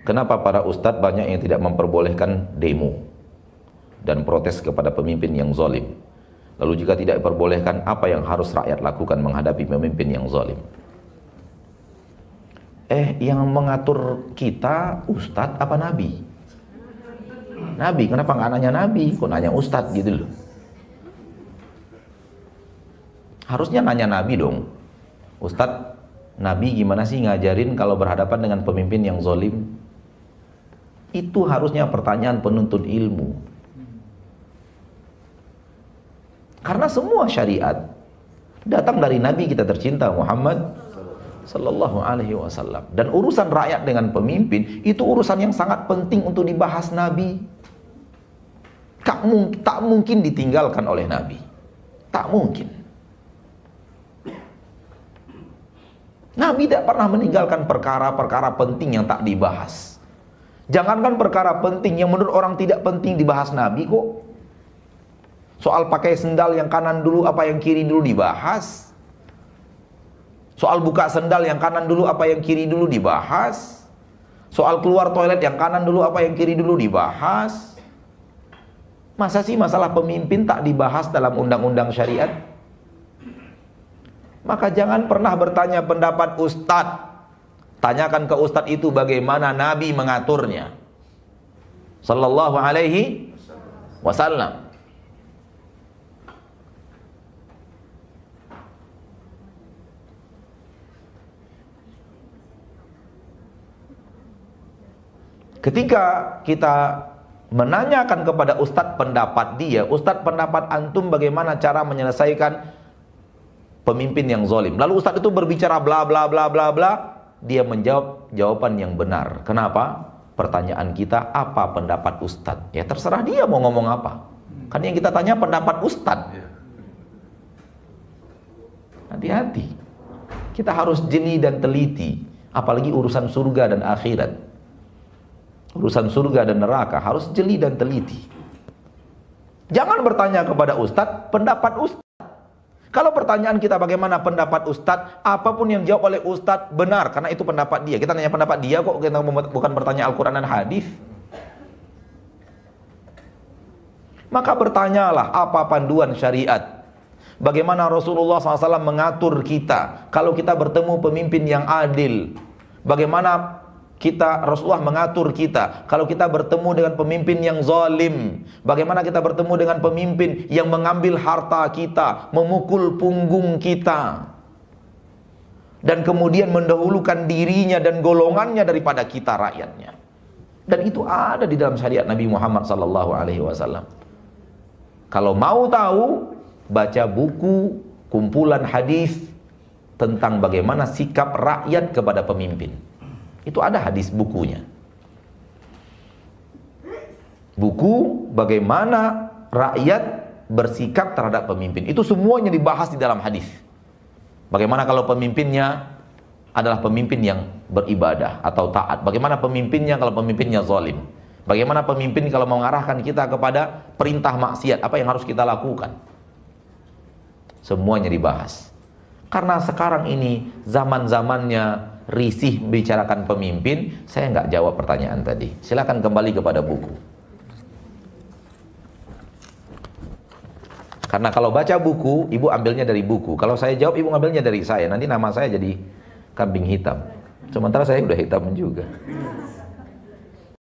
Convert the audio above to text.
Kenapa para ustadz banyak yang tidak memperbolehkan demo dan protes kepada pemimpin yang zalim? Lalu jika tidak diperbolehkan, apa yang harus rakyat lakukan menghadapi pemimpin yang zalim? Yang mengatur kita ustadz apa nabi? Nabi, kenapa nggak nanya nabi? Kok nanya ustadz gitu loh? Harusnya nanya nabi dong. Ustadz, nabi gimana sih ngajarin kalau berhadapan dengan pemimpin yang zalim? Itu harusnya pertanyaan penuntut ilmu. Karena semua syariat datang dari Nabi kita tercinta Muhammad Sallallahu Alaihi Wasallam. Dan urusan rakyat dengan pemimpin itu urusan yang sangat penting untuk dibahas Nabi. Tak mungkin ditinggalkan oleh Nabi. Tak mungkin. Nabi tidak pernah meninggalkan perkara-perkara penting yang tak dibahas. Jangankan perkara penting yang menurut orang tidak penting dibahas Nabi kok. Soal pakai sendal yang kanan dulu apa yang kiri dulu dibahas. Soal buka sendal yang kanan dulu apa yang kiri dulu dibahas. Soal keluar toilet yang kanan dulu apa yang kiri dulu dibahas. Masa sih masalah pemimpin tak dibahas dalam undang-undang syariat? Maka jangan pernah bertanya pendapat ustadz. Tanyakan ke ustadz itu bagaimana Nabi mengaturnya Sallallahu Alaihi Wasallam. Ketika kita menanyakan kepada ustadz pendapat dia, ustadz pendapat antum bagaimana cara menyelesaikan pemimpin yang zalim. Lalu ustadz itu berbicara bla bla bla bla bla, dia menjawab jawaban yang benar. Kenapa? Pertanyaan kita, apa pendapat ustadz? Ya terserah dia mau ngomong apa. Kan yang kita tanya pendapat ustadz. Hati-hati. Kita harus jeli dan teliti, apalagi urusan surga dan akhirat. Urusan surga dan neraka harus jeli dan teliti. Jangan bertanya kepada ustadz pendapat ustadz. Kalau pertanyaan kita bagaimana pendapat ustadz, apapun yang jawab oleh ustadz benar, karena itu pendapat dia. Kita nanya pendapat dia kok, kita bukan bertanya Al-Quran dan hadis. Maka bertanyalah apa panduan syariat. Bagaimana Rasulullah SAW mengatur kita kalau kita bertemu pemimpin yang adil. Bagaimana Rasulullah mengatur kita kalau kita bertemu dengan pemimpin yang zalim. Bagaimana kita bertemu dengan pemimpin yang mengambil harta kita, memukul punggung kita, dan kemudian mendahulukan dirinya dan golongannya daripada kita rakyatnya. Dan itu ada di dalam syariat Nabi Muhammad SAW. Kalau mau tahu, baca buku kumpulan hadis tentang bagaimana sikap rakyat kepada pemimpin. Itu ada hadis bukunya. Buku bagaimana rakyat bersikap terhadap pemimpin. Itu semuanya dibahas di dalam hadis. Bagaimana kalau pemimpinnya adalah pemimpin yang beribadah atau taat. Bagaimana pemimpinnya kalau pemimpinnya zalim. Bagaimana pemimpin kalau mengarahkan kita kepada perintah maksiat. Apa yang harus kita lakukan. Semuanya dibahas. Karena sekarang ini zaman-zamannya risih bicarakan pemimpin, saya nggak jawab pertanyaan tadi. Silakan kembali kepada buku. Karena kalau baca buku, ibu ambilnya dari buku. Kalau saya jawab, ibu ambilnya dari saya. Nanti nama saya jadi kambing hitam. Sementara saya udah hitam juga.